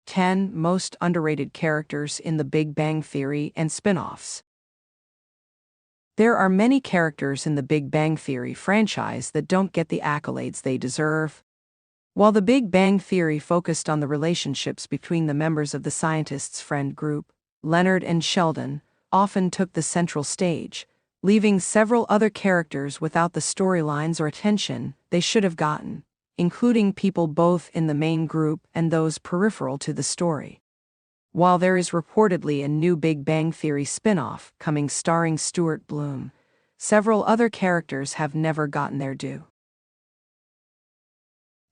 10 Most Underrated Characters in The Big Bang Theory and Spinoffs. There are many characters in the Big Bang Theory franchise that don't get the accolades they deserve. While The Big Bang Theory focused on the relationships between the members of the scientists' friend group, Leonard and Sheldon often took the central stage, leaving several other characters without the storylines or attention they should have gotten, including people both in the main group and those peripheral to the story. While there is reportedly a new Big Bang Theory spin-off coming starring Stuart Bloom, several other characters have never gotten their due.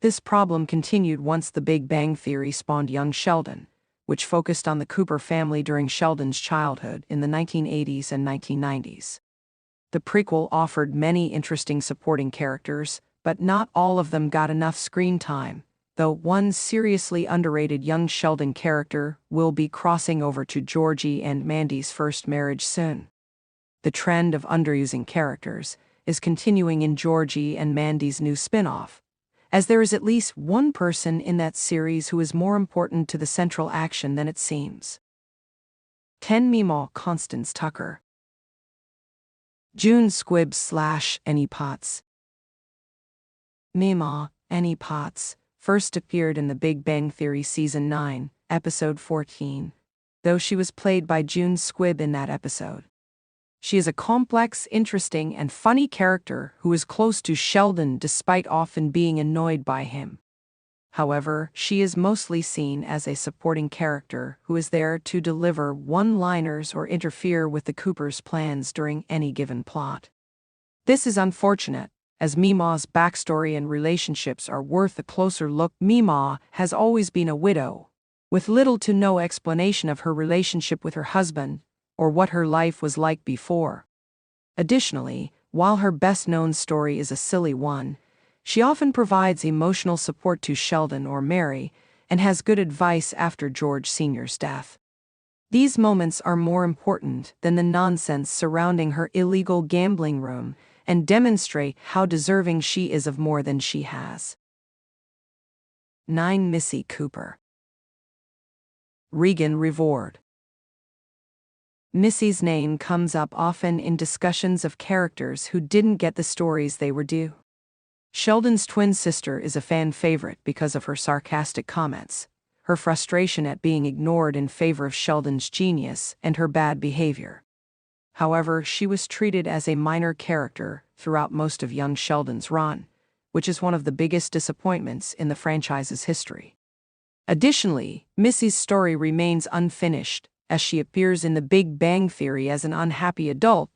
This problem continued once The Big Bang Theory spawned Young Sheldon, which focused on the Cooper family during Sheldon's childhood in the 1980s and 1990s. The prequel offered many interesting supporting characters, but not all of them got enough screen time, though one seriously underrated Young Sheldon character will be crossing over to Georgie and Mandy's first marriage soon. The trend of underusing characters is continuing in Georgie and Mandy's new spin-off, as there is at least one person in that series who is more important to the central action than it seems. 10 Meemaw Constance Tucker. June Squibb / Annie Potts. Meemaw, Annie Potts, first appeared in The Big Bang Theory Season 9, Episode 14, though she was played by June Squibb in that episode. She is a complex, interesting, and funny character who is close to Sheldon despite often being annoyed by him. However, she is mostly seen as a supporting character who is there to deliver one-liners or interfere with the Coopers' plans during any given plot. This is unfortunate, as Meemaw's backstory and relationships are worth a closer look. Meemaw has always been a widow, with little to no explanation of her relationship with her husband, or what her life was like before. Additionally, while her best-known story is a silly one, she often provides emotional support to Sheldon or Mary, and has good advice after George Sr.'s death. These moments are more important than the nonsense surrounding her illegal gambling room, and demonstrate how deserving she is of more than she has. 9 Missy Cooper. Regan Reward. Missy's name comes up often in discussions of characters who didn't get the stories they were due. Sheldon's twin sister is a fan favorite because of her sarcastic comments, her frustration at being ignored in favor of Sheldon's genius, and her bad behavior. However, she was treated as a minor character throughout most of Young Sheldon's run, which is one of the biggest disappointments in the franchise's history. Additionally, Missy's story remains unfinished, as she appears in The Big Bang Theory as an unhappy adult,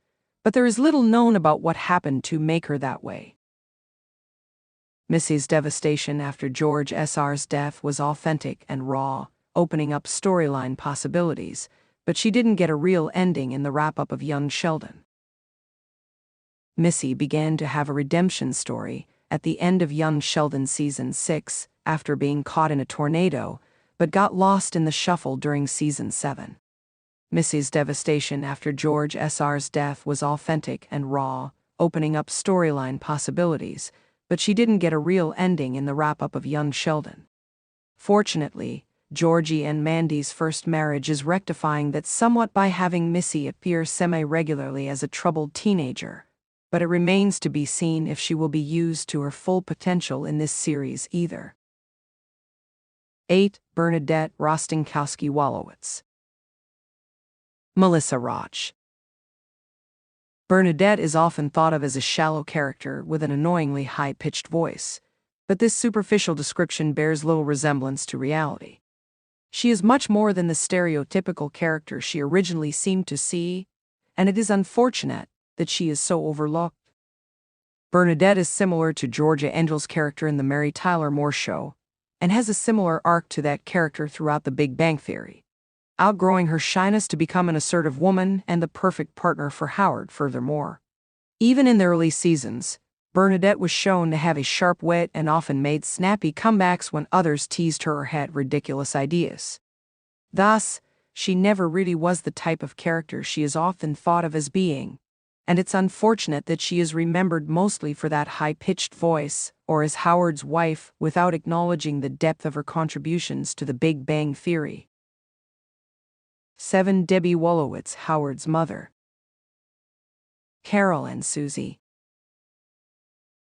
but there is little known about what happened to make her that way. Missy's devastation after George Sr's death was authentic and raw, opening up storyline possibilities, but she didn't get a real ending in the wrap-up of Young Sheldon. Missy began to have a redemption story at the end of Young Sheldon Season 6 after being caught in a tornado, but got lost in the shuffle during Season 7. Missy's devastation after George Sr's death was authentic and raw, opening up storyline possibilities, but she didn't get a real ending in the wrap-up of Young Sheldon. Fortunately, Georgie and Mandy's first marriage is rectifying that somewhat by having Missy appear semi-regularly as a troubled teenager, but it remains to be seen if she will be used to her full potential in this series either. 8 Bernadette Rost Walowitz. Melissa Roch. Bernadette is often thought of as a shallow character with an annoyingly high-pitched voice, but this superficial description bears little resemblance to reality. She is much more than the stereotypical character she originally seemed to see, and it is unfortunate that she is so overlooked. Bernadette is similar to Georgia Angel's character in The Mary Tyler Moore Show, and has a similar arc to that character throughout The Big Bang Theory, outgrowing her shyness to become an assertive woman and the perfect partner for Howard. Furthermore, even in the early seasons, Bernadette was shown to have a sharp wit and often made snappy comebacks when others teased her or had ridiculous ideas. Thus, she never really was the type of character she is often thought of as being, and it's unfortunate that she is remembered mostly for that high-pitched voice, or as Howard's wife, without acknowledging the depth of her contributions to the Big Bang Theory. 7. Debbie Walowitz, Howard's mother. Carol and Susie.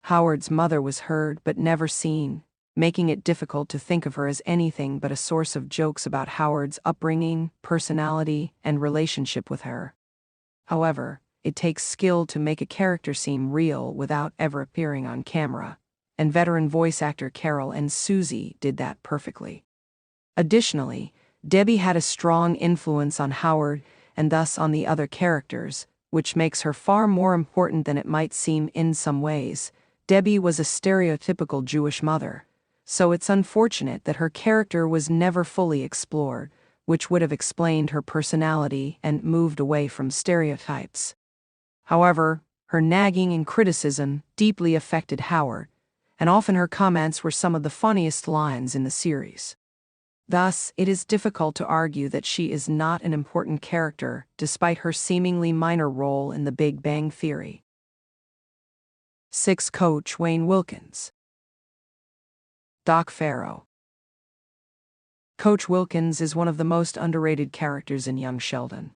Howard's mother was heard but never seen, making it difficult to think of her as anything but a source of jokes about Howard's upbringing, personality, and relationship with her. However, it takes skill to make a character seem real without ever appearing on camera, and veteran voice actor Carol and Susie did that perfectly. Additionally, Debbie had a strong influence on Howard and thus on the other characters, which makes her far more important than it might seem in some ways. Debbie was a stereotypical Jewish mother, so it's unfortunate that her character was never fully explored, which would have explained her personality and moved away from stereotypes. However, her nagging and criticism deeply affected Howard, and often her comments were some of the funniest lines in the series. Thus, it is difficult to argue that she is not an important character despite her seemingly minor role in the Big Bang Theory. 6. Coach Wayne Wilkins. Doc Farrow. Coach Wilkins is one of the most underrated characters in Young Sheldon.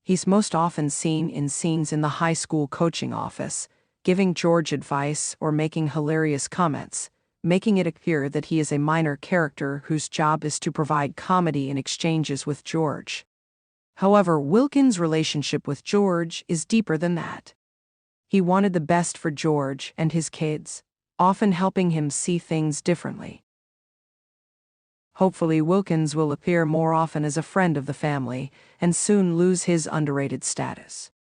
He's most often seen in scenes in the high school coaching office, giving George advice or making hilarious comments, making it appear that he is a minor character whose job is to provide comedy in exchanges with George. However, Wilkins' relationship with George is deeper than that. He wanted the best for George and his kids, often helping him see things differently. Hopefully, Wilkins will appear more often as a friend of the family and soon lose his underrated status.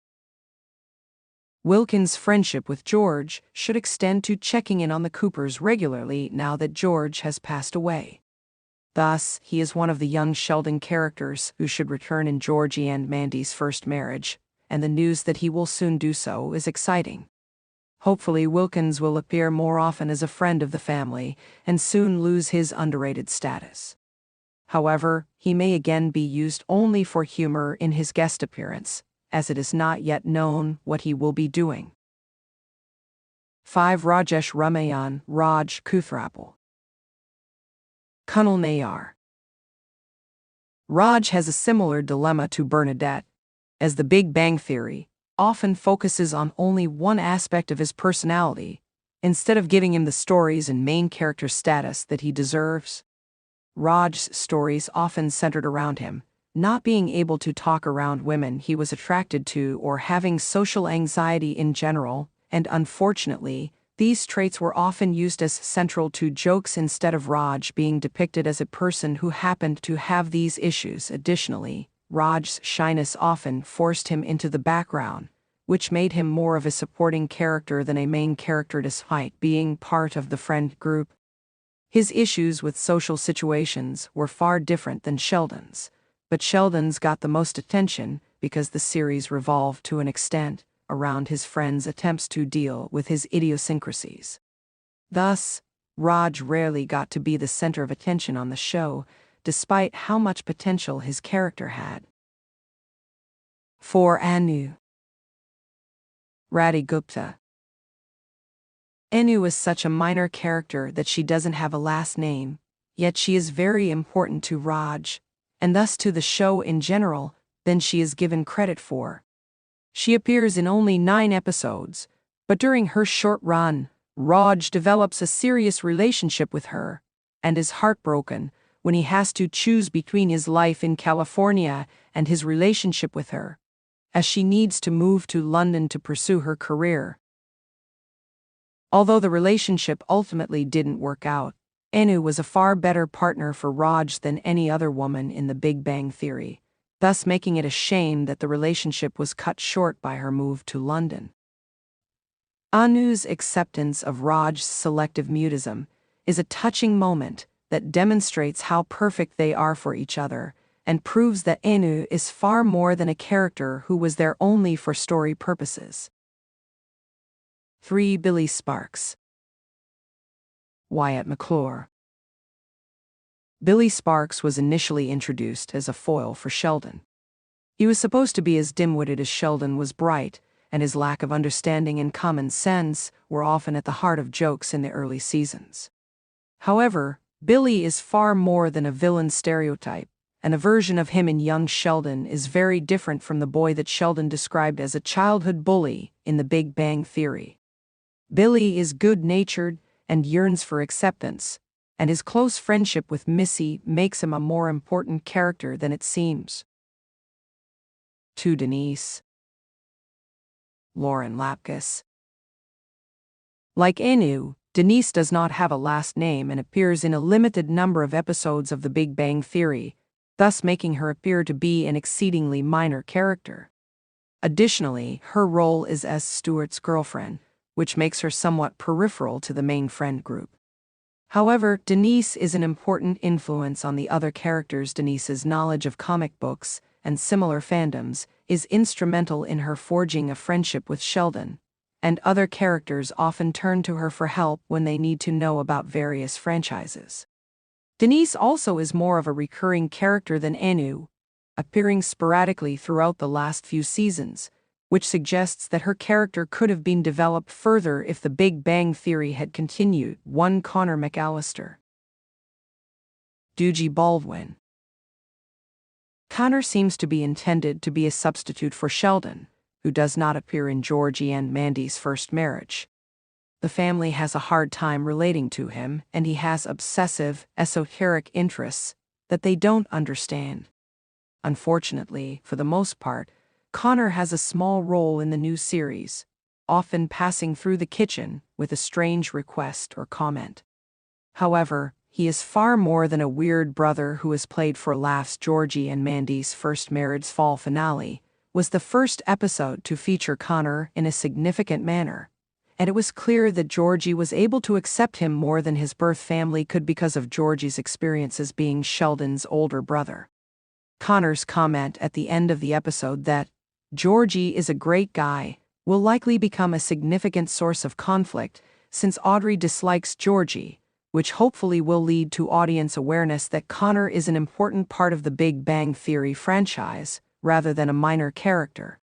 Wilkins' friendship with George should extend to checking in on the Coopers regularly now that George has passed away. Thus, he is one of the young Sheldon characters who should return in Georgie and Mandy's first marriage, and the news that he will soon do so is exciting. Hopefully, Wilkins will appear more often as a friend of the family and soon lose his underrated status. However, he may again be used only for humor in his guest appearance, as it is not yet known what he will be doing. 5. Rajesh Ramayan, Raj Kuthrapple. Kunal Nayar. Raj has a similar dilemma to Bernadette, as the Big Bang Theory often focuses on only one aspect of his personality, instead of giving him the stories and main character status that he deserves. Raj's stories often centered around him not being able to talk around women he was attracted to or having social anxiety in general, and unfortunately, these traits were often used as central to jokes instead of Raj being depicted as a person who happened to have these issues. Additionally, Raj's shyness often forced him into the background, which made him more of a supporting character than a main character despite being part of the friend group. His issues with social situations were far different than Sheldon's, but Sheldon's got the most attention because the series revolved to an extent around his friend's attempts to deal with his idiosyncrasies. Thus, Raj rarely got to be the center of attention on the show, despite how much potential his character had. 4. Anu. Radhi Gupta. Anu is such a minor character that she doesn't have a last name, yet she is very important to Raj, and thus to the show in general, than she is given credit for. She appears in only 9 episodes, but during her short run, Raj develops a serious relationship with her, and is heartbroken when he has to choose between his life in California and his relationship with her, as she needs to move to London to pursue her career. Although the relationship ultimately didn't work out, Anu was a far better partner for Raj than any other woman in the Big Bang Theory, thus making it a shame that the relationship was cut short by her move to London. Anu's acceptance of Raj's selective mutism is a touching moment that demonstrates how perfect they are for each other and proves that Anu is far more than a character who was there only for story purposes. 3. Billy Sparks. Wyatt McClure. Billy Sparks was initially introduced as a foil for Sheldon. He was supposed to be as dim-witted as Sheldon was bright, and his lack of understanding and common sense were often at the heart of jokes in the early seasons. However, Billy is far more than a villain stereotype, and a version of him in young Sheldon is very different from the boy that Sheldon described as a childhood bully in The Big Bang Theory. Billy is good-natured and yearns for acceptance, and his close friendship with Missy makes him a more important character than it seems. To Denise Lapus. Like Anu, Denise does not have a last name and appears in a limited number of episodes of The Big Bang Theory, thus making her appear to be an exceedingly minor character. Additionally, her role is as Stuart's girlfriend, which makes her somewhat peripheral to the main friend group. However, Denise is an important influence on the other characters. Denise's knowledge of comic books and similar fandoms is instrumental in her forging a friendship with Sheldon, and other characters often turn to her for help when they need to know about various franchises. Denise also is more of a recurring character than Anu, appearing sporadically throughout the last few seasons, which suggests that her character could have been developed further if The Big Bang Theory had continued. 1 Connor McAllister. Doogie Baldwin. Connor seems to be intended to be a substitute for Sheldon, who does not appear in Georgie and Mandy's first marriage. The family has a hard time relating to him, and he has obsessive, esoteric interests that they don't understand. Unfortunately, for the most part, Connor has a small role in the new series, often passing through the kitchen with a strange request or comment. However, he is far more than a weird brother who has played for laughs. Georgie and Mandy's first marriage fall finale was the first episode to feature Connor in a significant manner, and it was clear that Georgie was able to accept him more than his birth family could because of Georgie's experiences being Sheldon's older brother. Connor's comment at the end of the episode that Georgie is a great guy will likely become a significant source of conflict since Audrey dislikes Georgie, which hopefully will lead to audience awareness that Connor is an important part of the Big Bang Theory franchise rather than a minor character.